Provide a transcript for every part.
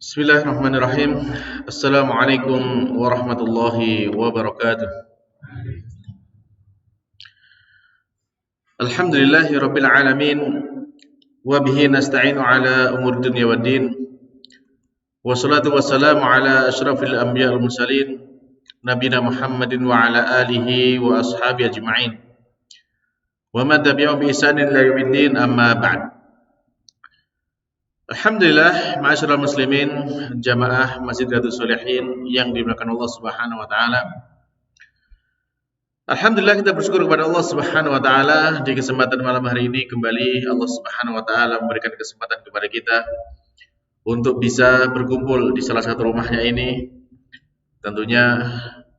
Bismillahirrahmanirrahim. Assalamualaikum warahmatullahi wabarakatuh. Alhamdulillahi rabbil alamin. Wa bihi nasta'inu ala umur dunya waddin. Wassalatu wassalamu ala asyrafil anbiya wal mursalin nabiyina Muhammadin wa ala alihi wa ashabihi ajma'in. Wa man tabi'ahum bi ihsanin ila yaumiddin, amma ba'd. Alhamdulillah, ma'asyiral muslimin, jamaah Masjid Riyadhus Shalihin yang dimuliakan Allah Subhanahu wa taala. Alhamdulillah, kita bersyukur kepada Allah Subhanahu wa taala di kesempatan malam hari ini kembali Allah Subhanahu wa taala memberikan kesempatan kepada kita untuk bisa berkumpul di salah satu rumahnya ini. Tentunya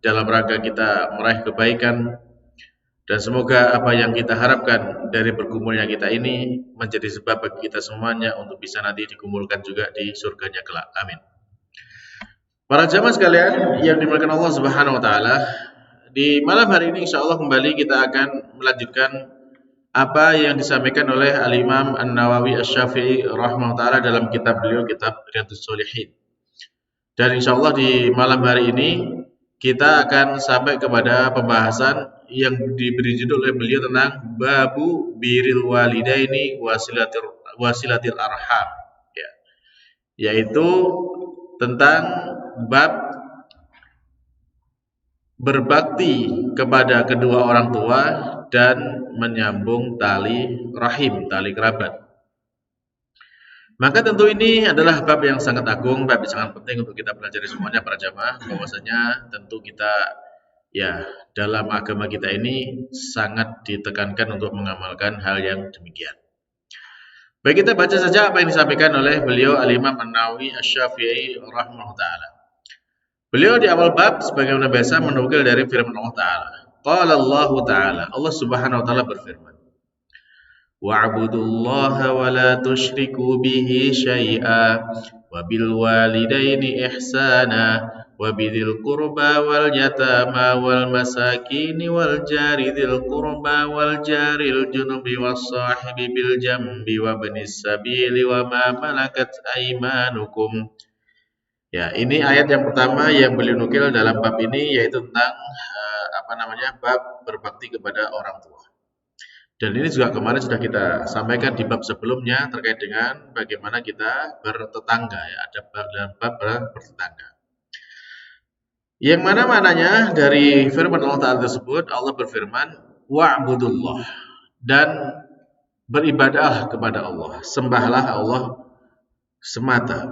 dalam rangka kita meraih kebaikan, dan semoga apa yang kita harapkan dari berkumpulnya kita ini menjadi sebab bagi kita semuanya untuk bisa nanti dikumpulkan juga di surganya kelak. Amin. Para jamaah sekalian yang dimuliakan Allah Subhanahu wa taala, di malam hari ini insyaallah kembali kita akan melanjutkan apa yang disampaikan oleh Al-Imam An-Nawawi Asy-Syafi'i rahimahullah taala dalam kitab beliau, kitab Riyadhus Shalihin. Dan insyaallah di malam hari ini kita akan sampai kepada pembahasan yang diberi judul oleh beliau tentang babu birril walidaini wasilatil arham, ya, yaitu tentang bab berbakti kepada kedua orang tua dan menyambung tali rahim, tali kerabat. Maka tentu ini adalah bab yang sangat agung, bab yang sangat penting untuk kita pelajari semuanya para jamaah, bahwasanya tentu kita ya dalam agama kita ini sangat ditekankan untuk mengamalkan hal yang demikian. Baik, kita baca saja apa yang disampaikan oleh beliau Al-Imam An-Nawawi Asy-Syafi'i rahimahullah taala. Beliau di awal bab sebagaimana biasa menukil dari firman Allah taala. Qala Allah taala, Allah Subhanahu wa taala berfirman, wa'budullaha wa la tusyriku bihi syai'a wa bil walidaini ihsana wa bidzil qurba wal yatama wal masakini wal jari dzil qurba wal jaril junubi was sahibi bil jambi wa ibnis sabili wa ma malakat aymanukum. Ya, ini ayat yang pertama yang beliau nukil dalam bab ini, yaitu tentang bab berbakti kepada orang tua. Dan ini juga kemarin sudah kita sampaikan di bab sebelumnya terkait dengan bagaimana kita bertetangga, ya, ada dalam bab bertetangga. Yang mana maknanya dari firman Allah Ta'ala tersebut, Allah berfirman, wa'budullah, dan beribadah kepada Allah, sembahlah Allah semata.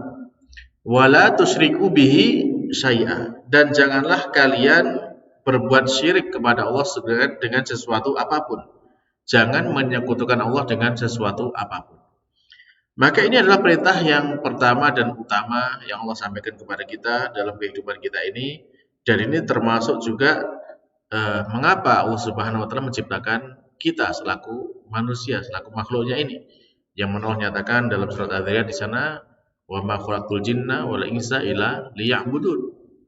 Wala tusyriku bihi syai'a, dan janganlah kalian berbuat syirik kepada Allah dengan sesuatu apapun. Jangan menyekutukan Allah dengan sesuatu apapun. Maka ini adalah perintah yang pertama dan utama yang Allah sampaikan kepada kita dalam kehidupan kita ini. Dan ini termasuk juga mengapa Allah Subhanahu wa taala menciptakan kita selaku manusia, selaku makhluknya ini. Yang Allah nyatakan dalam surat Al-Dzariyat di sana, wa ma khalaqtul jinna wal insa illa liya'budun.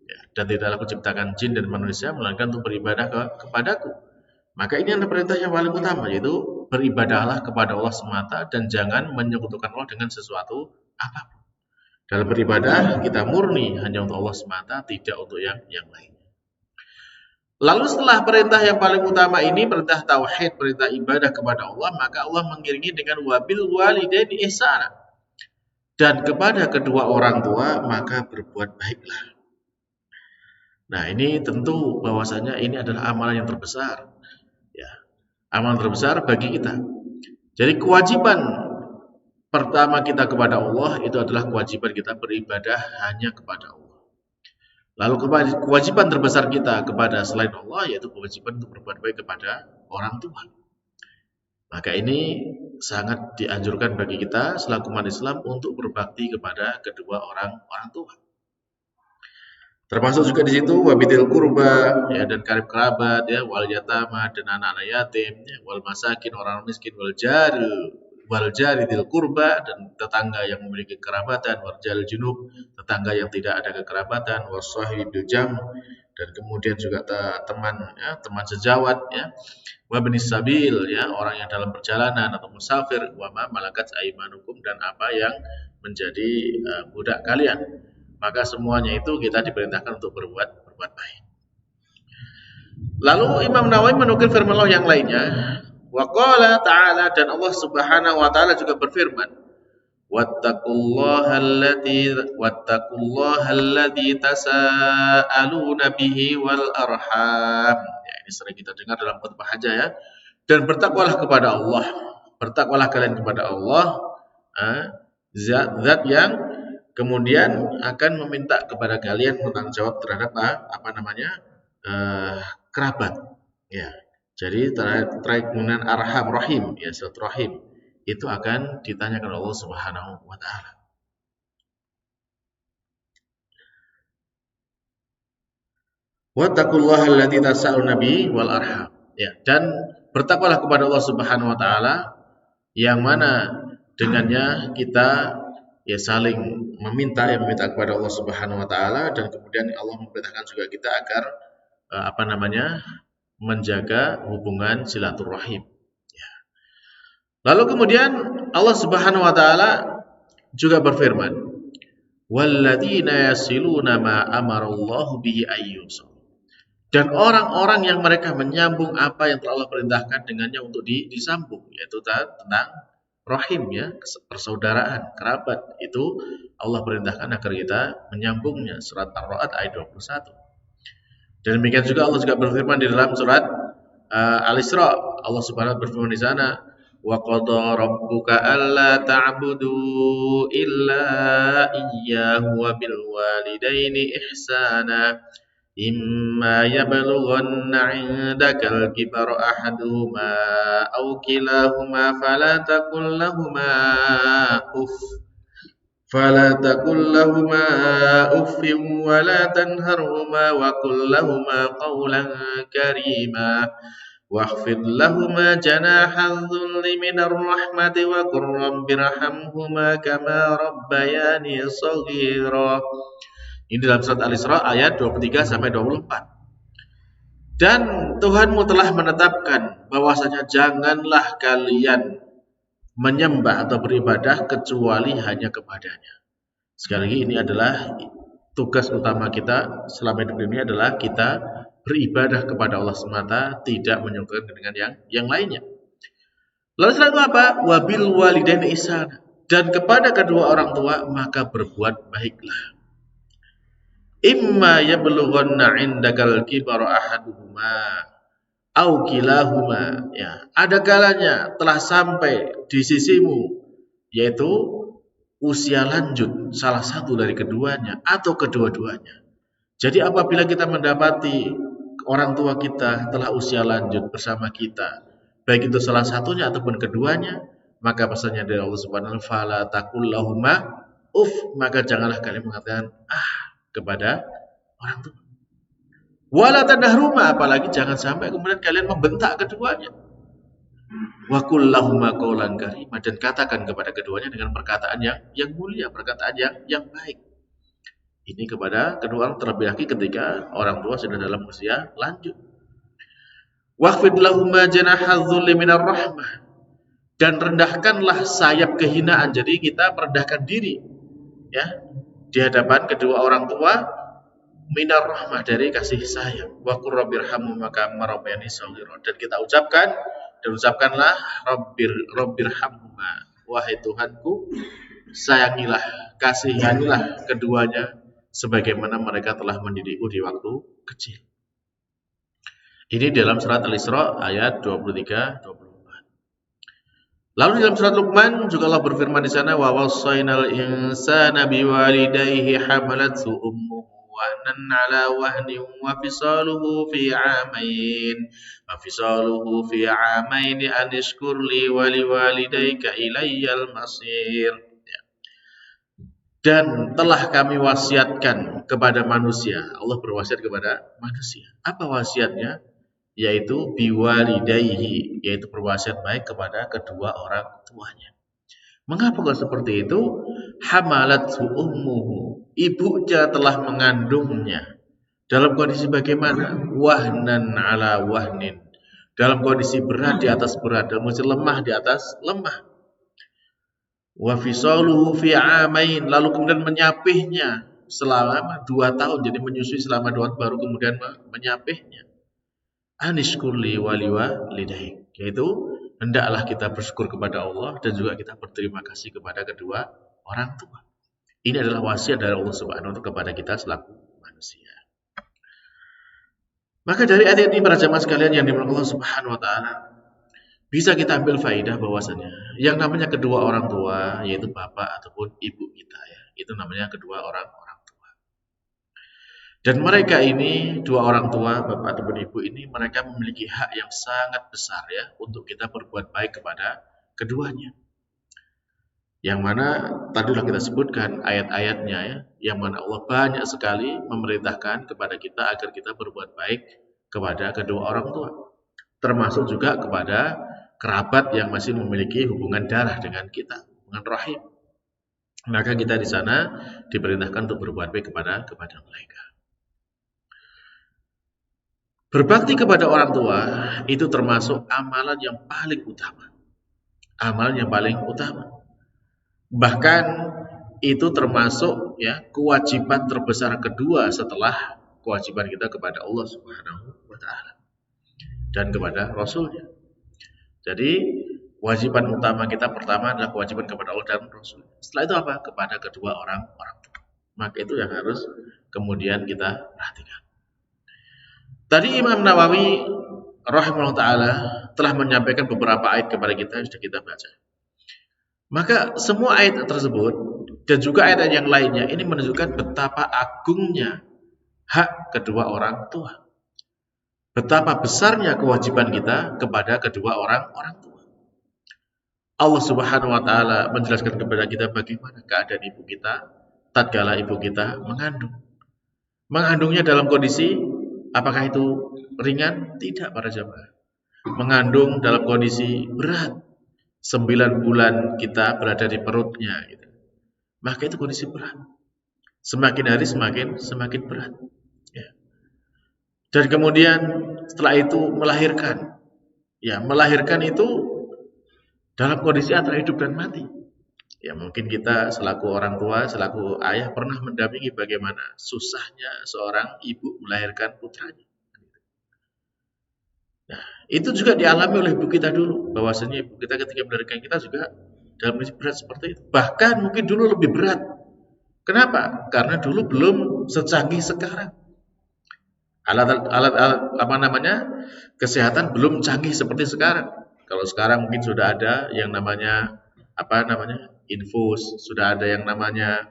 Ya, dan tidaklah aku ciptakan jin dan manusia melainkan untuk beribadah kepadaku. Maka ini adalah perintah yang paling utama, yaitu beribadahlah kepada Allah semata dan jangan menyekutukan Allah dengan sesuatu apapun. Dalam beribadah kita murni hanya untuk Allah semata, tidak untuk yang lainnya. Lalu setelah perintah yang paling utama ini, perintah tauhid, perintah ibadah kepada Allah, maka Allah mengiringi dengan wabil walidaini ihsana. Dan kepada kedua orang tua maka berbuat baiklah. Nah, ini tentu bahwasanya ini adalah amalan yang terbesar. Amalan terbesar bagi kita. Jadi kewajiban pertama kita kepada Allah itu adalah kewajiban kita beribadah hanya kepada Allah. Lalu kewajiban terbesar kita kepada selain Allah yaitu kewajiban untuk berbuat baik kepada orang tua. Maka ini sangat dianjurkan bagi kita selaku umat Islam untuk berbakti kepada kedua orang tua. Termasuk juga di situ wabidil kurba, ya, dan karib kerabat, ya, wal yatama, dan anak-anak yatim, ya, wal masakin, orang miskin, wal jari dil kurba, dan tetangga yang memiliki kerabatan, wal jaril junub, tetangga yang tidak ada kekerabatan, wal sahibi bil jam, dan kemudian juga teman, ya, teman sejawat, ya, wa ibnis sabil, ya, orang yang dalam perjalanan atau musafir, wa ma malakat aimanukum, dan apa yang menjadi budak kalian. Maka semuanya itu kita diperintahkan untuk berbuat baik. Lalu Imam Nawawi menukil firman Allah yang lainnya, wa qala ta'ala, dan Allah Subhanahu wa taala juga berfirman, wattaqullaha alladzi tasaaluna bihi wal arham. Ya, ini sering kita dengar dalam khutbah haja ya. Dan bertakwalah kepada Allah. Bertakwalah kalian kepada Allah, zat yang kemudian akan meminta kepada kalian bertanggung jawab terhadap kerabat. Ya. Jadi terkait dengan arham rahim, ya, silaturahim, itu akan ditanyakan Allah Subhanahu wa taala. Wattaqullaha alladzi tasaaluna bihi wal arham. Ya, dan bertakwalah kepada Allah Subhanahu wa taala yang mana dengannya kita ya saling meminta kepada Allah Subhanahu wa taala, dan kemudian Allah memerintahkan juga kita agar menjaga hubungan silaturahim. Ya. Lalu kemudian Allah Subhanahu wa taala juga berfirman, walladzina yasiluna ma amarallahu bihi ayyusal. Dan orang-orang yang mereka menyambung apa yang telah Allah perintahkan dengannya untuk disambung, yaitu tentang rahim, ya, persaudaraan, kerabat, itu Allah perintahkan agar kita menyambungnya. Surat Ar-Ra'd ayat 21. Dan demikian juga Allah juga berfirman di dalam surat Al-Isra. Allah Subhanahu wa taala berfirman di sana, wa qada rabbuka alla ta'budu illa iyyahu wa bil walidaini ihsana. Imma yablughanna 'indakal kibara ahaduhuma aw kilahuma fala taqul lahumā uffin wa la tanharhumā wa qul lahumā qawlan karīmā wakhfid lahumā janāha adh-dhulli minar rahmati wa qur rabbirhamhumā kamā rabbayānī shaghīrā. Ini dalam surat Al-Isra ayat 23 sampai 24. Dan Tuhanmu telah menetapkan bahwasanya janganlah kalian menyembah atau beribadah kecuali hanya kepadanya. Sekali lagi, ini adalah tugas utama kita selama hidup ini, adalah kita beribadah kepada Allah semata, tidak menyekutukan dengan yang lainnya. Lalu setelah itu apa? Wabil walidaini ihsana. Dan kepada kedua orang tua maka berbuat baiklah. Imma yablughanna 'indakal kibara ahaduhuma aw kilahuma. Ya, ada kalanya telah sampai di sisimu, yaitu usia lanjut salah satu dari keduanya atau kedua-duanya. Jadi apabila kita mendapati orang tua kita telah usia lanjut bersama kita, baik itu salah satunya ataupun keduanya, maka pesannya dari Allah Subhanahu wa taala, fala taqul lahumā uff, maka janganlah kalian mengatakan kepada orang tua. Wala tanahruma, apalagi jangan sampai kemudian kalian membentak keduanya. Wa qul lahumā qawlan karīmā, dan katakan kepada keduanya dengan perkataan yang mulia, perkataan yang baik. Ini kepada kedua orang, terlebih lagi ketika orang tua sudah dalam usia lanjut. Wakhfid lahumā janāha adh-dhulli minar rahmah, dan rendahkanlah sayap kehinaan. Jadi kita merendahkan diri, ya, di hadapan kedua orang tua, minar rahmah, dari kasih sayang. Wa qur rabbirhamhumā kamā rabbayānī shaghīrā, dan kita ucapkanlah rabbirhamhumā, wahai Tuhanku, sayangilah, kasihanilah keduanya sebagaimana mereka telah mendidikku di waktu kecil. Ini dalam surat Al-Isra ayat 23-24. Lalu dalam surat Luqman juga Allah berfirman di sana, wa wassaynal insana biwalidayhi hamalathu ummuhu wahnan 'ala wahnin wa fisaluhu fi 'amain an ishkur li wa liwalidayka ilayyal masir. Dan telah kami wasiatkan kepada manusia, Allah berwasiat kepada manusia. Apa wasiatnya? Yaitu biwalidayhi, yaitu berwasiat baik kepada kedua orang tuanya. Mengapa kok seperti itu? Hamalathu ummuhu, ibunya telah mengandungnya. Dalam kondisi bagaimana? Wahnan 'ala wahnin, dalam kondisi berat di atas berat, dalam kondisi lemah di atas lemah. Wa fisaluhu fi amain, lalu kemudian menyapihnya selama 2 tahun, jadi menyusui selama 2 tahun baru kemudian menyapihnya. Anishkurli walidaik, yaitu hendaklah kita bersyukur kepada Allah dan juga kita berterima kasih kepada kedua orang tua. Ini adalah wasiat dari Allah Subhanahu wa taala kepada kita selaku manusia. Maka dari ayat ini para jamaah sekalian yang dimuliakan Allah Subhanahu wa taala, bisa kita ambil faidah bahwasanya yang namanya kedua orang tua, yaitu bapak ataupun ibu kita ya, itu namanya kedua orang tua. Dan mereka ini, dua orang tua, bapak ataupun ibu ini, mereka memiliki hak yang sangat besar ya untuk kita berbuat baik kepada keduanya. Yang mana tadi sudah kita sebutkan ayat-ayatnya ya, yang mana Allah banyak sekali memerintahkan kepada kita agar kita berbuat baik kepada kedua orang tua. Termasuk juga kepada kerabat yang masih memiliki hubungan darah dengan kita, hubungan rahim. Maka kita di sana diperintahkan untuk berbuat baik kepada mereka. Berbakti kepada orang tua itu termasuk amalan yang paling utama. Amalan yang paling utama. Bahkan itu termasuk ya kewajiban terbesar kedua setelah kewajiban kita kepada Allah Subhanahu wa taala dan kepada Rasulnya. Jadi kewajiban utama kita pertama adalah kewajiban kepada Allah dan Rasul. Setelah itu apa? Kepada kedua orang tua. Maka itu yang harus kemudian kita perhatikan. Tadi Imam Nawawi rahimahullah ta'ala telah menyampaikan beberapa ayat kepada kita yang sudah kita baca. Maka semua ayat tersebut dan juga ayat yang lainnya ini menunjukkan betapa agungnya hak kedua orang tua. Betapa besarnya kewajiban kita kepada kedua orang tua. Allah Subhanahu wa taala menjelaskan kepada kita bagaimana keadaan ibu kita tatkala ibu kita mengandung. Mengandungnya dalam kondisi apakah itu ringan? Tidak para jamaah. Mengandung dalam kondisi berat. 9 bulan kita berada di perutnya gitu. Maka itu kondisi berat. Semakin hari semakin berat. Ya. Dan kemudian setelah itu melahirkan. Ya, melahirkan itu dalam kondisi antara hidup dan mati. Ya, mungkin kita selaku orang tua, selaku ayah pernah mendampingi bagaimana susahnya seorang ibu melahirkan putranya. Nah, itu juga dialami oleh ibu kita dulu, bahwasanya ibu kita ketika melahirkan kita juga dalam kondisi berat seperti itu. Bahkan mungkin dulu lebih berat. Kenapa? Karena dulu belum secanggih sekarang. Alat apa namanya? Kesehatan belum canggih seperti sekarang. Kalau sekarang mungkin sudah ada yang namanya infus, sudah ada yang namanya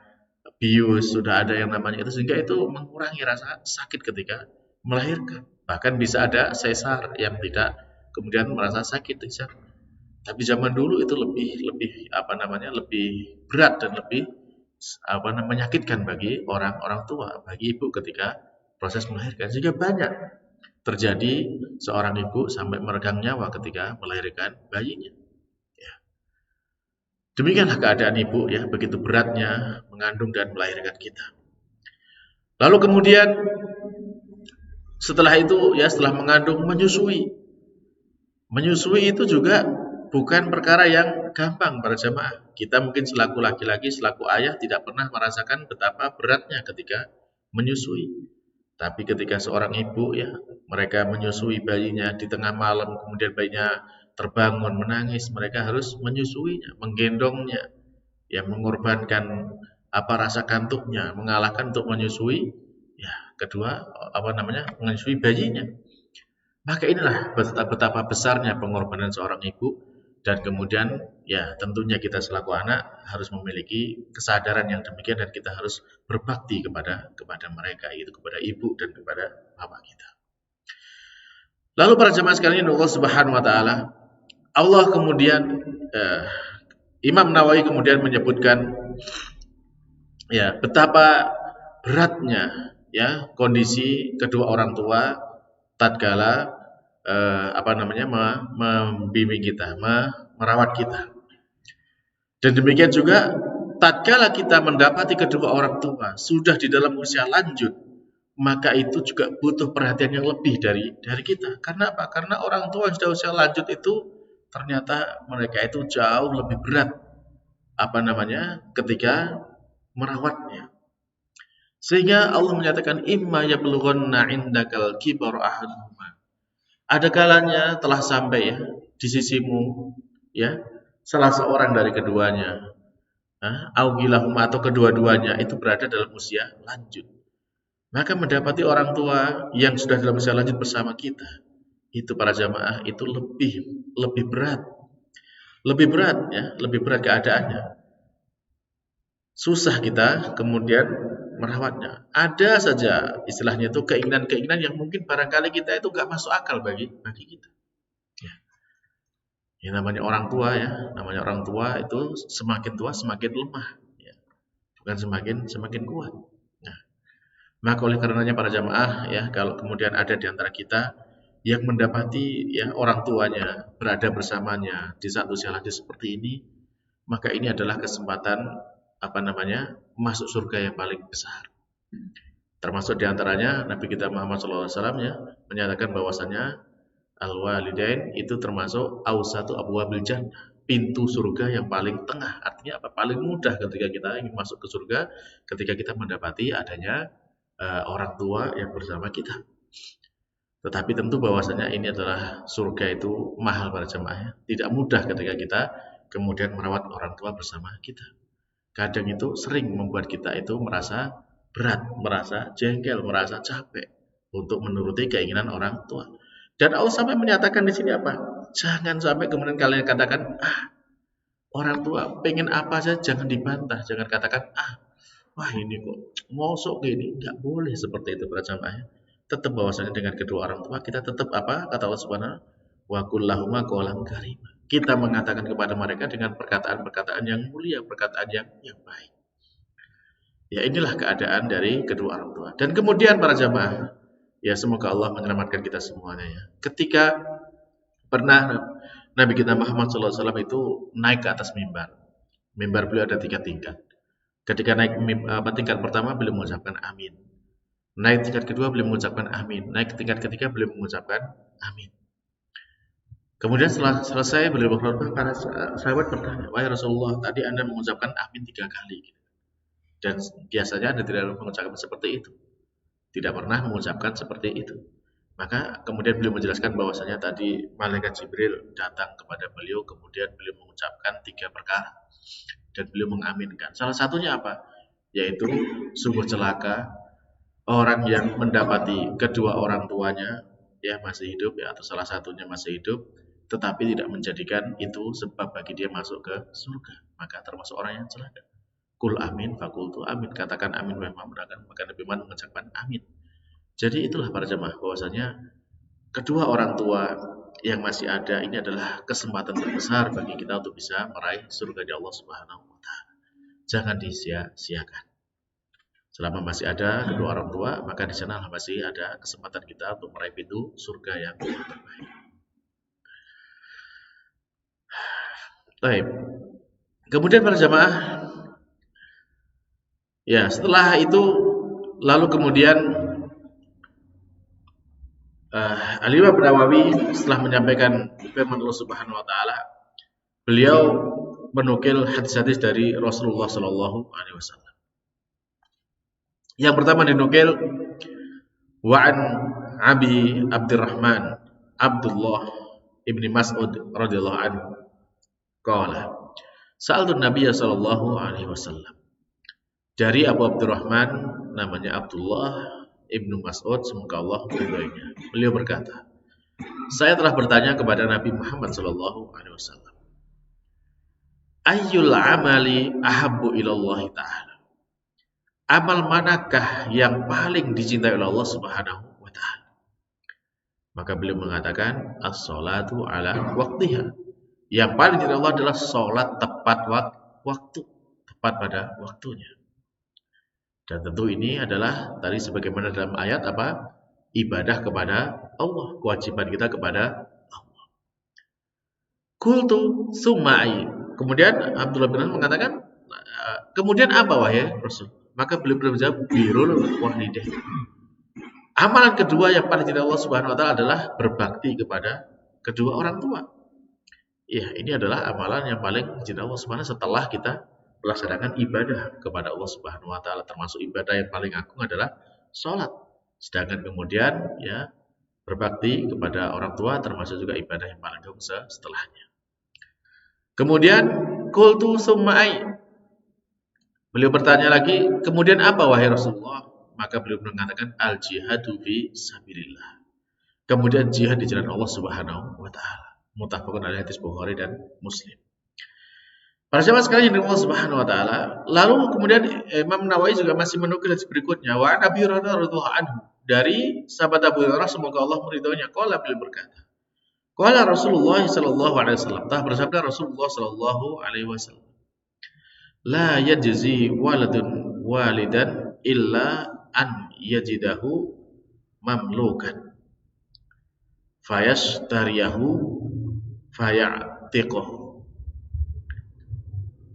bius, sudah ada yang namanya itu, sehingga itu mengurangi rasa sakit ketika melahirkan. Bahkan bisa ada sesar yang tidak kemudian merasa sakit. Tapi zaman dulu itu lebih berat dan lebih menyakitkan bagi orang tua, bagi ibu ketika proses melahirkan. Sehingga banyak terjadi seorang ibu sampai meregang nyawa ketika melahirkan bayinya. Ya. Demikianlah keadaan ibu ya, begitu beratnya mengandung dan melahirkan kita. Lalu kemudian setelah itu ya, setelah mengandung menyusui. Menyusui itu juga bukan perkara yang gampang para jamaah. Kita mungkin selaku laki-laki, selaku ayah tidak pernah merasakan betapa beratnya ketika menyusui. Tapi ketika seorang ibu ya, mereka menyusui bayinya di tengah malam, kemudian bayinya terbangun menangis, mereka harus menyusuinya, menggendongnya, ya mengorbankan rasa kantuknya, mengalahkan untuk menyusui ya kedua menyusui bayinya. Maka inilah betapa besarnya pengorbanan seorang ibu, dan kemudian ya tentunya kita selaku anak harus memiliki kesadaran yang demikian, dan kita harus berbakti kepada mereka, yaitu kepada ibu dan kepada bapak kita. Lalu para jemaah sekalian Allah Subhanahu wa taala, Allah kemudian Imam Nawawi kemudian menyebutkan ya betapa beratnya ya kondisi kedua orang tua tatkala membimbing kita, merawat kita. Dan demikian juga tatkala kita mendapati kedua orang tua sudah di dalam usia lanjut, maka itu juga butuh perhatian yang lebih dari kita. Karena apa? Karena orang tua yang sudah usia lanjut itu ternyata mereka itu jauh lebih berat ketika merawatnya. Sehingga Allah menyatakan imma yablughanna indakal kibar ahaduhuma. Ada kalanya telah sampai ya di sisimu ya salah seorang dari keduanya, augilahuma atau kedua-duanya itu berada dalam usia lanjut. Maka mendapati orang tua yang sudah dalam usia lanjut bersama kita, itu para jamaah itu lebih berat. Lebih berat keadaannya. Susah kita kemudian merawatnya. Ada saja istilahnya itu keinginan-keinginan yang mungkin barangkali kita itu gak masuk akal bagi kita. Ya, namanya orang tua itu semakin tua semakin lemah, ya. Bukan semakin kuat. Nah, maka oleh karenanya para jamaah ya, kalau kemudian ada di antara kita yang mendapati ya orang tuanya berada bersamanya di saat usia lanjut seperti ini, maka ini adalah kesempatan masuk surga yang paling besar. Termasuk di antaranya Nabi kita Muhammad SAW ya menyatakan bahwasanya al-walidain itu termasuk awsatu abwabil jannah, pintu surga yang paling tengah. Artinya apa? Paling mudah ketika kita ingin masuk ke surga, ketika kita mendapati adanya orang tua yang bersama kita. Tetapi tentu bahwasanya ini adalah surga itu mahal para jemaah. Tidak mudah ketika kita kemudian merawat orang tua bersama kita. Kadang itu sering membuat kita itu merasa berat, merasa jengkel, merasa capek untuk menuruti keinginan orang tua. Dan Allah sampai menyatakan di sini apa? Jangan sampai kemudian kalian katakan, orang tua pengen apa saja jangan dibantah, jangan katakan, wah ini kok mosok gini, nggak boleh seperti itu para jamaah. Tetap bahwasanya dengan kedua orang tua kita tetap apa? Kata Allah Subhanahu wa kullahuma qawlan karima. Kita mengatakan kepada mereka dengan perkataan-perkataan yang mulia, perkataan yang baik. Ya inilah keadaan dari kedua orang tua. Dan kemudian para jamaah, ya semoga Allah menyelamatkan kita semuanya ya. Ketika pernah Nabi kita Muhammad SAW itu naik ke atas mimbar. Mimbar beliau ada 3 tingkat. Ketika naik tingkat pertama beliau mengucapkan amin. Naik tingkat kedua beliau mengucapkan amin. Naik tingkat ketiga beliau mengucapkan amin. Kemudian setelah selesai beliau berkhutbah, para sahabat bertanya, wahai Rasulullah, tadi Anda mengucapkan amin 3 kali. Dan biasanya Anda tidak mengucapkan seperti itu. Tidak pernah mengucapkan seperti itu. Maka kemudian beliau menjelaskan bahwasanya tadi malaikat Jibril datang kepada beliau, kemudian beliau mengucapkan 3 perkara. Dan beliau mengaminkan. Salah satunya apa? Yaitu sungguh celaka orang yang mendapati kedua orang tuanya ya masih hidup ya, atau salah satunya masih hidup, tetapi tidak menjadikan itu sebab bagi dia masuk ke surga, maka termasuk orang yang celaka. Kul amin fakultu amin, katakan amin wahai Muhammad, maka Nabi Muhammad mengucapkan amin. Jadi itulah para jemaah bahwasanya kedua orang tua yang masih ada ini adalah kesempatan terbesar bagi kita untuk bisa meraih surga di Allah Subhanahu wa taala. Jangan disia-siakan. Selama masih ada kedua orang tua, maka di sana masih ada kesempatan kita untuk meraih pintu surga yang terbaik. Baik. Kemudian para jamaah, ya setelah itu lalu kemudian Al-Imam Nawawi setelah menyampaikan firman Allah Subhanahu wa taala, beliau menukil hadis-hadis dari Rasulullah sallallahu alaihi wasallam. Yang pertama dinukil wa'an Abi Abdurrahman Abdullah ibni Mas'ud radhiyallahu anhu qala sa'altu Nabiy sallallahu alaihi wasallam. Dari Abu Abdurrahman namanya Abdullah ibnu Mas'ud, semoga Allah meridhoinya. Beliau berkata, saya telah bertanya kepada Nabi Muhammad sallallahu alaihi wasallam, ayyul amali ahabbu ilallah ta'ala, amal manakah yang paling dicintai oleh Allah Subhanahu wa taala? Maka beliau mengatakan as-salatu ala waqtiha. Yang paling dicintai Allah adalah salat tepat waktu, tepat pada waktunya. Dan tentu ini adalah tadi sebagaimana dalam ayat apa? Ibadah kepada Allah, kewajiban kita kepada Allah. Qultu summa'i. Kemudian Abdullah bin Mas'ud mengatakan, kemudian apa wahai Rasul? Maka beliau menjawab birrul walidain. Amalan kedua yang paling dicintai Allah Subhanahu wa taala adalah berbakti kepada kedua orang tua. Ya, ini adalah amalan yang paling dicintai Allah Subhanahu setelah kita melaksanakan ibadah kepada Allah Subhanahu wa taala, termasuk ibadah yang paling agung adalah sholat. Sedangkan kemudian ya berbakti kepada orang tua termasuk juga ibadah yang paling agung setelahnya. Kemudian qultu summa ai. Beliau bertanya lagi, kemudian apa wahai Rasulullah? Maka beliau mengatakan al jihadu fi sabilillah. Kemudian jihad di jalan Allah Subhanahu wa taala. Muttafaqun alaih, hadis Bukhari dan Muslim. Para jemaah sekalian yang Allah Subhanahu wa taala, lalu kemudian Imam Nawawi juga masih menukil hadis berikutnya, wa Nabi radhiyallahu anhu, dari sahabat Abu Hurairah semoga Allah meridhoinya, qala beliau berkata, qala Rasulullah sallallahu alaihi wasallam, telah bersabda Rasulullah sallallahu alaihi wasallam, la yajzi waladun walidan illa an yajidahu mamlukan fayashtariyahu fayatiqahu.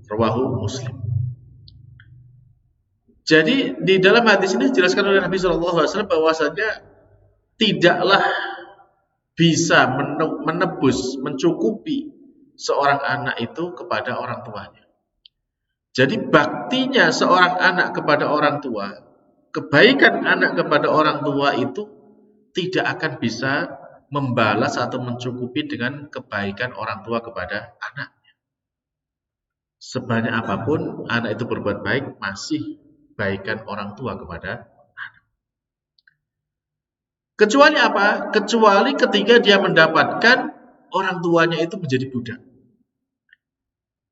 Rawahu Muslim. Jadi di dalam hadis ini dijelaskan oleh Nabi Shallallahu Alaihi Wasallam bahwasanya tidaklah bisa menebus, mencukupi seorang anak itu kepada orang tuanya. Jadi baktinya seorang anak kepada orang tua, kebaikan anak kepada orang tua itu tidak akan bisa membalas atau mencukupi dengan kebaikan orang tua kepada anak. Sebanyak apapun anak itu berbuat baik, masih baikan orang tua kepada anak. Kecuali apa? Kecuali ketika dia mendapatkan orang tuanya itu menjadi budak.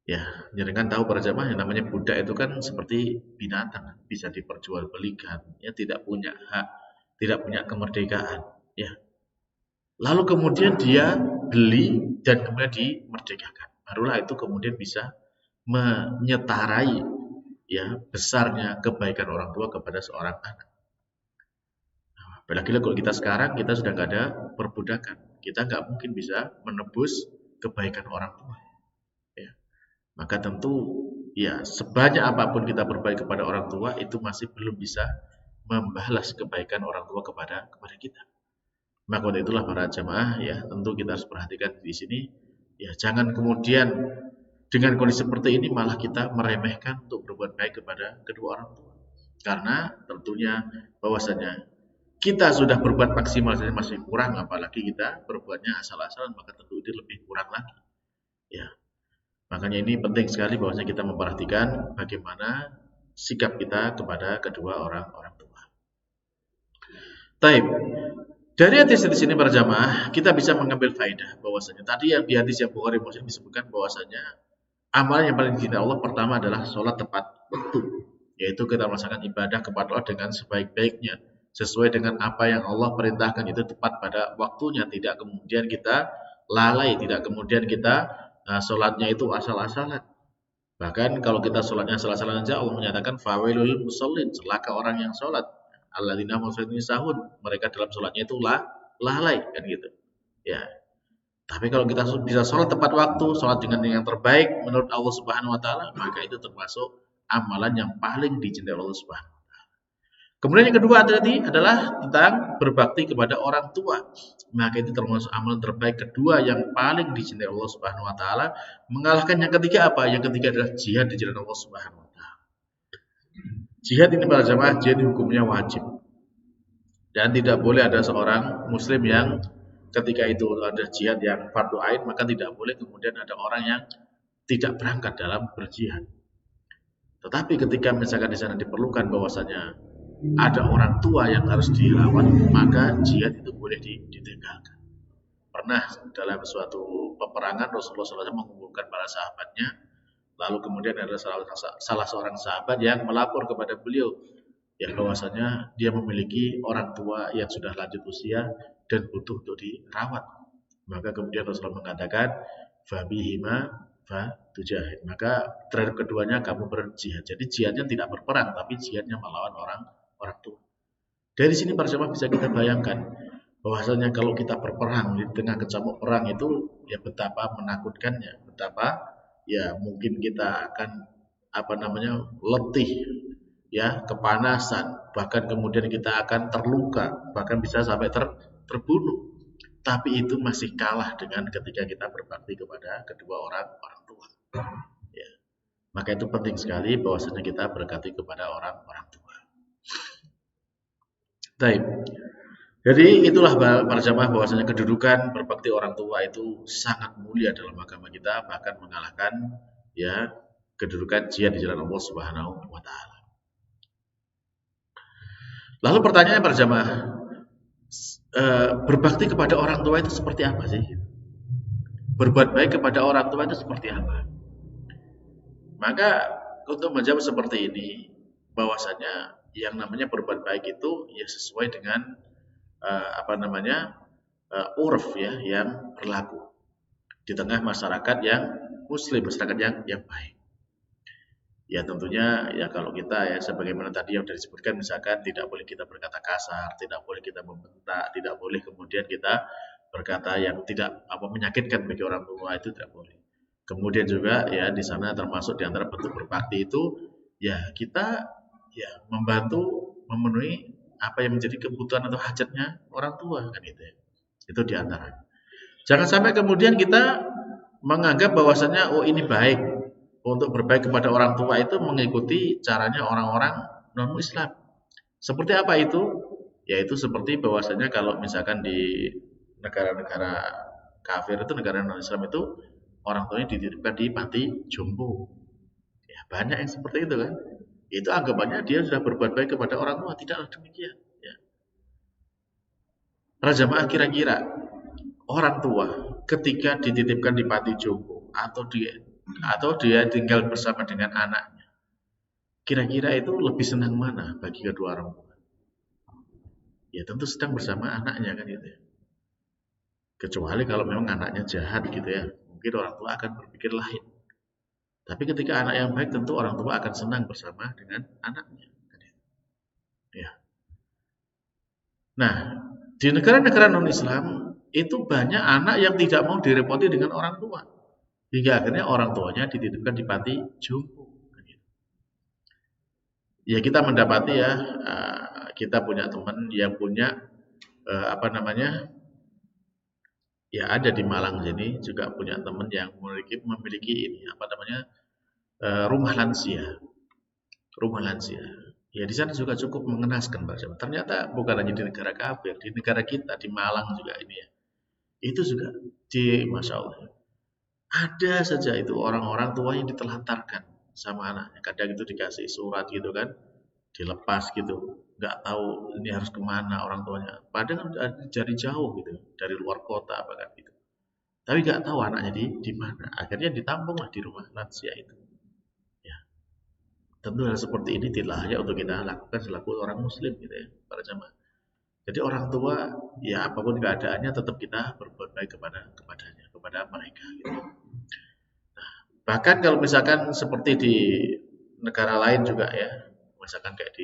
Ya, jangan tahu para jamaah yang namanya budak itu kan seperti binatang, bisa diperjualbelikan, ya tidak punya hak, tidak punya kemerdekaan, ya. Lalu kemudian dia beli dan kemudian dimerdekakan. Barulah itu kemudian bisa menyetarai ya besarnya kebaikan orang tua kepada seorang anak. Apalagi kalau kita sekarang kita sudah nggak ada perbudakan, kita nggak mungkin bisa menebus kebaikan orang tua. Ya. Maka tentu ya sebanyak apapun kita berbaik kepada orang tua itu masih belum bisa membalas kebaikan orang tua kepada kita. Maka dari itulah para jamaah ya tentu kita harus perhatikan di sini ya jangan kemudian dengan kondisi seperti ini malah kita meremehkan untuk berbuat baik kepada kedua orang tua. Karena tentunya bahwasanya kita sudah berbuat maksimal saja masih kurang, apalagi kita berbuatnya asal-asalan, maka tentu itu lebih kurang lagi. Ya. Makanya ini penting sekali bahwasanya kita memperhatikan bagaimana sikap kita kepada kedua orang tua. Taib. Dari hadis di sini para jamaah, kita bisa mengambil faedah bahwasanya tadi yang di hadis yang Bukhari Muslim disebutkan bahwasanya amalan yang paling dicintai Allah pertama adalah sholat tepat waktu, yaitu kita melaksanakan ibadah kepada Allah dengan sebaik-baiknya, sesuai dengan apa yang Allah perintahkan itu tepat pada waktunya, tidak kemudian kita lalai, tidak kemudian kita sholatnya itu asal-asalan. Bahkan kalau kita sholatnya asal-asalan saja Allah menyatakan fawailul musallin, celaka orang yang sholat, alladzina sahun, mereka dalam sholatnya itu lalai kan gitu. Ya. Tapi kalau kita bisa sholat tepat waktu, sholat dengan yang terbaik menurut Allah Subhanahu wa taala, maka itu termasuk amalan yang paling dicintai Allah Subhanahu wa taala. Kemudian yang kedua tadi adalah tentang berbakti kepada orang tua. Maka itu termasuk amalan terbaik kedua yang paling dicintai Allah Subhanahu wa taala. Mengalahkan yang ketiga apa? Yang ketiga adalah jihad di jalan Allah Subhanahu wa taala. Jihad ini para jamaah, jihad hukumnya wajib. Dan tidak boleh ada seorang muslim yang ketika itu ada jihad yang fardu ain, maka tidak boleh kemudian ada orang yang tidak berangkat dalam berjihad. Tetapi ketika misalkan di sana diperlukan bahwasanya ada orang tua yang harus dilawan, maka jihad itu boleh ditinggalkan. Pernah dalam suatu peperangan Rasulullah SAW mengumpulkan para sahabatnya, lalu kemudian ada salah seorang sahabat yang melapor kepada beliau ya bahwasanya dia memiliki orang tua yang sudah lanjut usia dan butuh untuk dirawat. Maka kemudian Rasulullah mengatakan fabihima fatujahid. Maka terhadap keduanya kamu berjihad. Jadi jihadnya tidak berperang, tapi jihadnya melawan orang tua. Dari sini para jemaah bisa kita bayangkan bahwasanya kalau kita berperang di tengah kecamuk perang itu ya betapa menakutkannya, betapa ya mungkin kita akan letih, ya kepanasan, bahkan kemudian kita akan terluka, bahkan bisa sampai terbunuh. tapi itu masih kalah dengan ketika kita berbakti kepada kedua orang tua. Ya. Maka itu penting sekali bahwasanya kita berbakti kepada orang tua. Baik. Jadi itulah para jamaah bahwasanya kedudukan berbakti orang tua itu sangat mulia dalam agama kita, bahkan mengalahkan ya kedudukan jihad di jalan Allah Subhanahu wa taala. Lalu pertanyaannya para jamaah, berbakti kepada orang tua itu seperti apa sih? Berbuat baik kepada orang tua itu seperti apa? Maka untuk menjawab seperti ini, bahwasanya yang namanya berbuat baik itu ya sesuai dengan urf ya yang berlaku di tengah masyarakat yang muslim, masyarakat yang baik. Ya tentunya ya kalau kita ya sebagaimana tadi yang sudah disebutkan, misalkan tidak boleh kita berkata kasar, tidak boleh kita membentak, tidak boleh kemudian kita berkata yang tidak menyakitkan bagi orang tua, itu tidak boleh. Kemudian juga ya di sana termasuk di antara bentuk berbakti itu ya kita ya membantu memenuhi apa yang menjadi kebutuhan atau hajatnya orang tua kan itu ya. Itu di antara. Jangan sampai kemudian kita menganggap bahwasanya oh ini baik untuk berbaik kepada orang tua itu mengikuti caranya orang-orang non-Islam. Seperti apa itu? Yaitu seperti bahwasanya kalau misalkan di negara-negara kafir itu, negara non-Islam itu orang tuanya dititipkan di panti jompo. Ya, banyak yang seperti itu kan. Itu anggapannya dia sudah berbuat baik kepada orang tua, tidaklah demikian. Ya. Para jamaah kira-kira orang tua ketika dititipkan di panti jompo atau dia tinggal bersama dengan anaknya, kira-kira itu lebih senang mana bagi kedua orang tua? Ya tentu sedang bersama anaknya kan gitu ya. Kecuali kalau memang anaknya jahat gitu ya, mungkin orang tua akan berpikir lain. Tapi ketika anak yang baik tentu orang tua akan senang bersama dengan anaknya. Ya. Nah, di negara-negara non-Islam itu banyak anak yang tidak mau direpoti dengan orang tua. Hingga akhirnya orang tuanya dititipkan di panti jompo. Ya kita mendapati ya, kita punya teman yang punya ya ada di Malang sini juga punya teman yang memiliki ini rumah lansia. Rumah lansia. Ya di sana juga cukup mengenaskan Pak. Ternyata bukan hanya di negara kafir, di negara kita di Malang juga ini ya. Itu juga Masya Allah. Ada saja itu orang-orang tua yang ditelantarkan sama anaknya. Kadang itu dikasih surat gitu kan, dilepas gitu. Nggak tahu ini harus kemana orang tuanya. Padahal dari jauh gitu, dari luar kota bahkan gitu. Tapi nggak tahu anaknya di mana. Akhirnya ditampunglah di rumah lansia itu. Ya, tentu hal seperti ini tidak layak untuk kita lakukan selaku orang Muslim gitu ya, para jamaah. Jadi orang tua ya apapun keadaannya tetap kita berbuat baik kepada mereka. Gitu. Bahkan kalau misalkan seperti di negara lain juga ya, misalkan kayak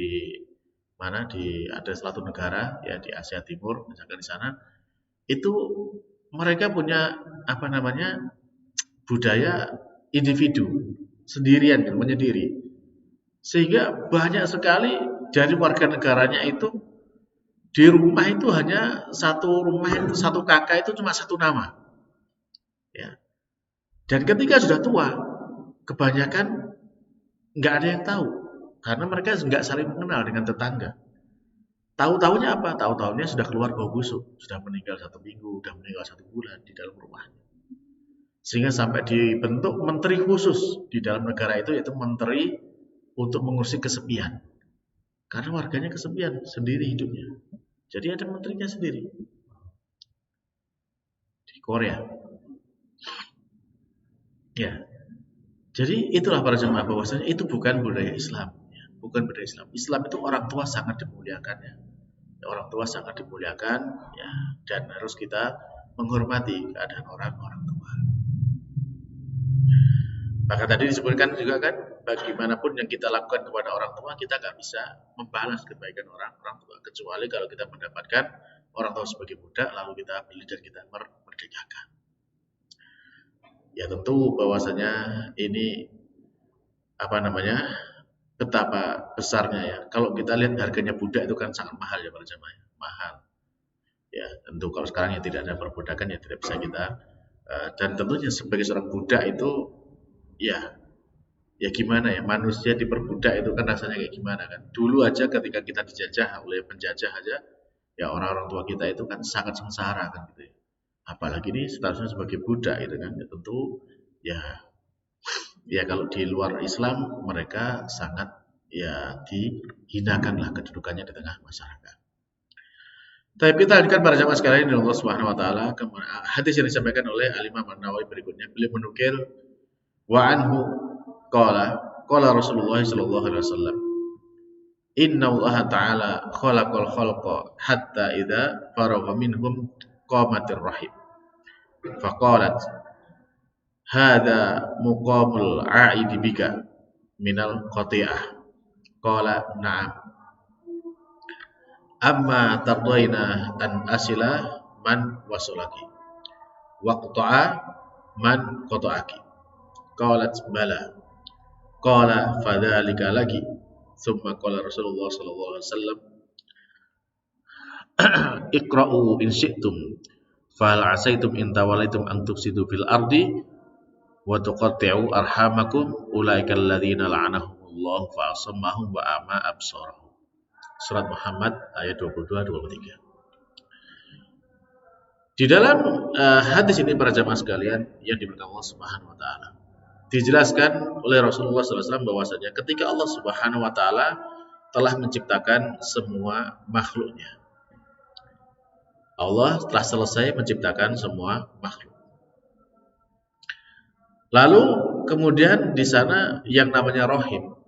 ada suatu negara ya di Asia Timur, misalkan di sana itu mereka punya budaya individu sendirian kan, menyendiri. Sehingga banyak sekali dari warga negaranya itu di rumah itu hanya satu rumah itu satu kakak itu cuma satu nama. Ya. Dan ketika sudah tua, kebanyakan nggak ada yang tahu karena mereka nggak saling mengenal dengan tetangga. Tahu-tahunya apa? Tahu-tahunya sudah keluar bau busuk, sudah meninggal 1 minggu, sudah meninggal 1 bulan di dalam rumahnya. Sehingga sampai dibentuk menteri khusus di dalam negara itu, yaitu menteri untuk mengurusi kesepian. Karena warganya kesepian, sendiri hidupnya. Jadi ada menterinya sendiri. Di Korea. Ya. Jadi itulah para jemaah bahwasanya itu bukan budaya Islam. Ya. Bukan budaya Islam. Islam itu orang tua sangat dimuliakan ya. Orang tua sangat dimuliakan ya, dan harus kita menghormati keadaan orang-orang tua. Maka tadi disebutkan juga kan, bagaimanapun yang kita lakukan kepada orang tua, kita nggak bisa membalas kebaikan orang tua, kecuali kalau kita mendapatkan orang tua sebagai budak, lalu kita beli dan kita merdekakan. Ya tentu bahwasanya ini betapa besarnya ya. Kalau kita lihat harganya budak itu kan sangat mahal ya para jemaah, mahal. Ya, tentu kalau sekarang yang tidak ada perbudakan ya tidak bisa kita dan tentunya sebagai seorang budak itu ya ya gimana ya, manusia diperbudak itu kan rasanya kayak gimana kan. Dulu aja ketika kita dijajah oleh penjajah aja ya orang-orang tua kita itu kan sangat sengsara kan gitu ya. Apalagi ini statusnya sebagai budak itu kan ya, tentu ya ya kalau di luar Islam mereka sangat ya dihinakan lah kedudukannya di tengah masyarakat. Tapi kita lanjutkan para jamaah sekalian dari Allah Subhanahu wa taala, hadis yang disampaikan oleh Al-Imam An-Nawawi berikutnya. Beliau menukil wa anhu qala qala Rasulullah sallallahu alaihi wasallam inna Allah ta'ala khalaqal khalqa hatta idza faragha minhum qamatir rahim faqalat hadza muqamul a'idi bika minal qati'ah qala na'am amma tardaina an asila man wasalaki waqta'a man qata'aki qalat bala qala fadzalika laki thumma qala Rasulullah sallallahu alaihi wasallam iqra'u in syi'tum fahal asaitum in tawalaitum an tufsidu fil ardi wa tuqatti'u arhamakum ulaikal ladzina la'anahumullahu fa asammahum wa ama absarahum. Surat Muhammad ayat 22-23. Di dalam hadis ini para jamaah sekalian yang diberkahi Allah Subhanahu wa taala, dijelaskan oleh Rasulullah SAW bahwasanya ketika Allah Subhanahu wa taala telah menciptakan semua makhluknya. Allah telah selesai menciptakan semua makhluk. Lalu kemudian di sana yang namanya rahim,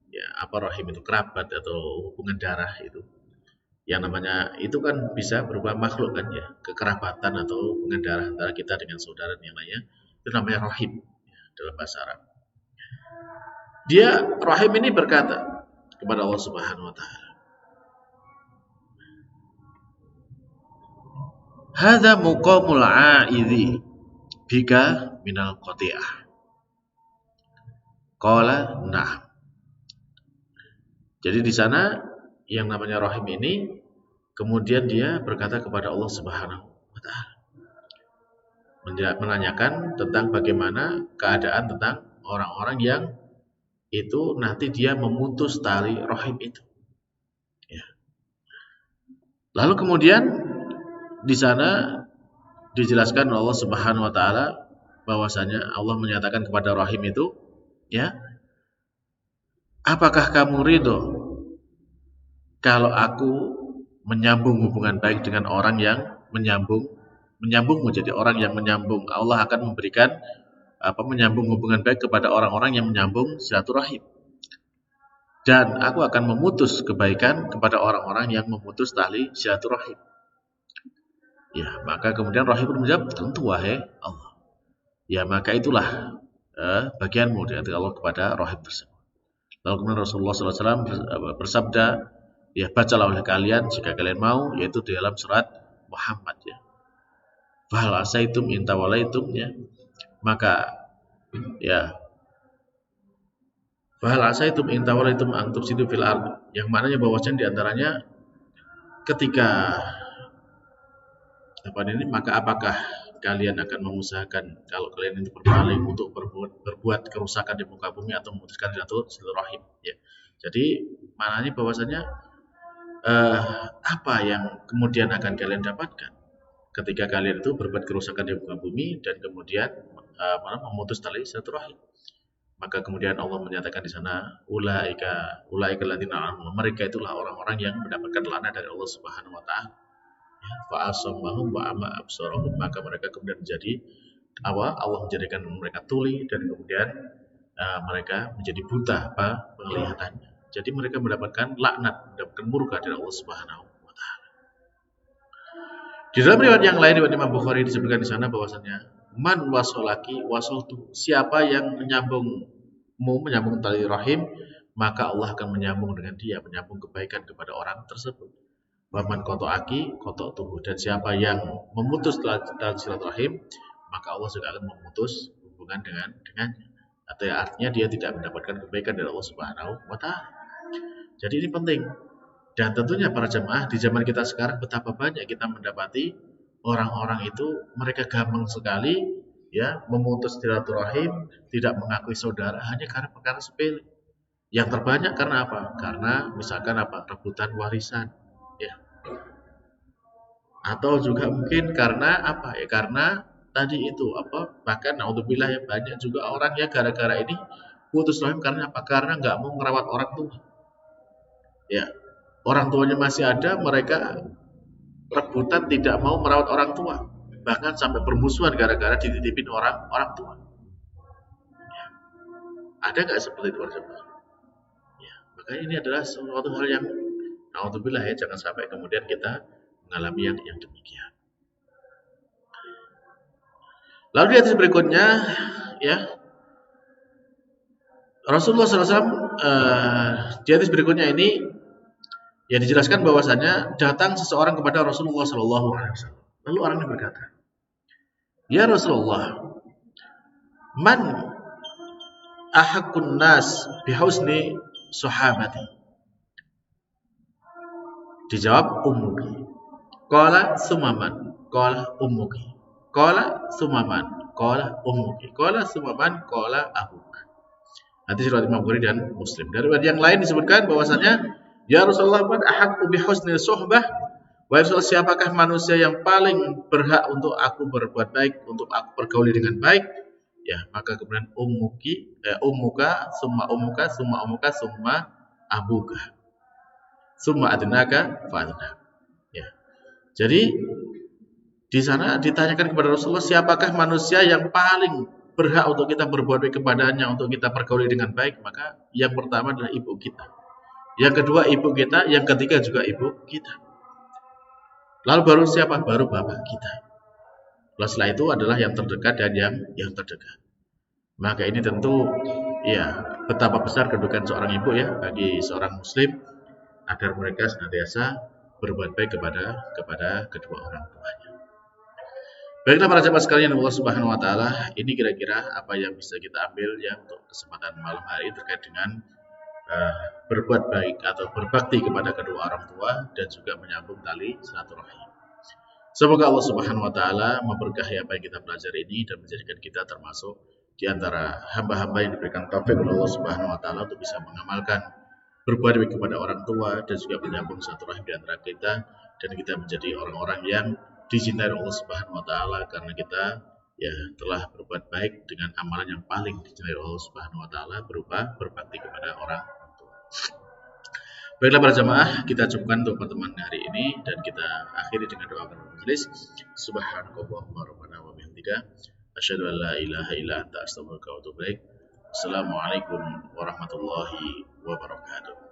ya apa rahim itu, kerabat atau hubungan darah itu. Yang namanya itu kan bisa berupa makhluk kan ya, kekerabatan atau hubungan darah antara kita dengan saudara dan yang lainnya. Itu namanya rahim ya, dalam bahasa Arab. Dia rahim ini berkata kepada Allah Subhanahu wa taala, hadza muqamul a'idhi bika minal qati'ah. Qala na'am. Jadi di sana yang namanya rahim ini kemudian dia berkata kepada Allah Subhanahu wa taala, menanyakan tentang bagaimana keadaan tentang orang-orang yang itu nanti dia memutus tali rahim itu. Ya. Lalu kemudian di sana dijelaskan oleh Allah Subhanahu wa taala bahwasanya Allah menyatakan kepada rahim itu, ya, apakah kamu ridho kalau aku menyambung hubungan baik dengan orang yang menyambungmu jadi orang yang menyambung. Allah akan memberikan menyambung hubungan baik kepada orang-orang yang menyambung silaturahim. Dan aku akan memutus kebaikan kepada orang-orang yang memutus tali silaturahim. Ya, maka kemudian rahim menjawab, tentu wahai Allah. Ya, maka itulah bagianmu dari Allah kepada rahim tersebut. Lalu kemudian Rasulullah SAW bersabda, ya bacalah oleh kalian jika kalian mau, yaitu di dalam surat Muhammad ya. Fahal asaitum in tawalaitum ya. Maka ya fahal asaitum in tawalaitum an tufsidu fil ard, yang mananya bahwasanya di antaranya ketika maka apakah kalian akan mengusahakan kalau kalian itu berpaling untuk berbuat kerusakan di muka bumi atau memutuskan silaturahim ya. Jadi maknanya bahwasanya apa yang kemudian akan kalian dapatkan ketika kalian itu berbuat kerusakan di muka bumi dan kemudian memutus tali silaturahim. Maka kemudian Allah menyatakan di sana ulaika alladziina mereka itulah orang-orang yang mendapatkan laknat dari Allah Subhanahu wa taala. Fa asammahum wa ama absarahum, maka mereka kemudian menjadi Allah menjadikan mereka tuli dan kemudian mereka menjadi buta penglihatannya. Jadi mereka mendapatkan laknat, mendapatkan murka dari Allah Subhanahu wa taala. Di dalam riwayat yang lain riwayat Imam Bukhari disebutkan di sana bahwasanya man wasolaki wasoltu, siapa yang menyambung tali rahim, maka Allah akan menyambung dengan dia, menyambung kebaikan kepada orang tersebut. Waman kotoaki tubuh, dan siapa yang memutus tali silaturahim, maka Allah juga akan memutus hubungan dengannya. Atau artinya dia tidak mendapatkan kebaikan dari Allah Subhanahu wa taala. Jadi ini penting. Dan tentunya para jemaah di zaman kita sekarang betapa banyak kita mendapati orang-orang itu mereka gampang sekali ya memutus silaturahim, tidak mengakui saudara hanya karena perkara sepele. Yang terbanyak karena apa? Karena misalkan apa? Rebutan warisan, ya. Atau juga mungkin karena apa? Ya karena tadi itu apa? Bahkan naudzubillah ya banyak juga orang ya gara-gara ini putus rahim karena apa? Karena nggak mau merawat orang tua. Ya, orang tuanya masih ada, mereka rebutan tidak mau merawat orang tua, bahkan sampai permusuhan gara-gara dititipin orang tua. Ada nggak seperti itu teman-teman? Ya, makanya ini adalah suatu hal yang naudzubillah ya, jangan sampai kemudian kita mengalami yang demikian. Lalu di hadis berikutnya, ya Rasulullah SAW di hadis berikutnya ini ya dijelaskan bahwasanya datang seseorang kepada Rasulullah SAW. Lalu orang ini berkata, "Ya Rasulullah, man ahaqqun nas bihusni sahabati?" Dijawab ummuki. Qala sumaman. Qala ummuki. Qala sumaman. Qala ummuki. Qala sumaman. Qala abuk. Hadis riwayat Imam Bukhari dan Muslim. Dari yang lain disebutkan bahwasanya ya Rasulullah, man ahaqqu bihusni suhbah? Wahai Rasul, siapakah manusia yang paling berhak untuk aku berbuat baik, untuk aku pergauli dengan baik? Ya, maka kemudian ummuka, summa ummuka, summa ummuka, summa abuka. Summa adnaka fa adna. Ya. Jadi di sana ditanyakan kepada Rasulullah, siapakah manusia yang paling berhak untuk kita berbuat baik kepadanya, untuk kita pergauli dengan baik? Maka yang pertama adalah ibu kita. Yang kedua ibu kita, yang ketiga juga ibu kita. Lalu baru siapa? Baru bapak kita. Lalu setelah itu adalah yang terdekat dan yang terdekat. Maka ini tentu ya betapa besar kedudukan seorang ibu ya bagi seorang muslim agar mereka senantiasa berbuat baik kepada kedua orang tuanya. Baiklah para jemaah sekalian Allah Subhanahu wa taala, ini kira-kira apa yang bisa kita ambil ya untuk kesempatan malam hari terkait dengan berbuat baik atau berbakti kepada kedua orang tua dan juga menyambung tali silaturahim. Semoga Allah Subhanahu wa taala memberkahi apa yang kita pelajari ini dan menjadikan kita termasuk di antara hamba-hamba yang diberikan taufik oleh Allah Subhanahu wa taala untuk bisa mengamalkan berbuat baik kepada orang tua dan juga menyambung silaturahim di antara kita, dan kita menjadi orang-orang yang dicintai Allah Subhanahu wa taala karena kita ya telah berbuat baik dengan amalan yang paling dicintai Allah Subhanahu wa taala berupa berbakti kepada orang tua. Baiklah para jamaah, kita cukupkan untuk pertemuan hari ini dan kita akhiri dengan doa majelis. Subhanakallahumma rabbana wa bihamdika asyhadu an la ilaha illa anta astaghfiruka wa atubu ilaik. Assalamualaikum warahmatullahi wabarakatuh.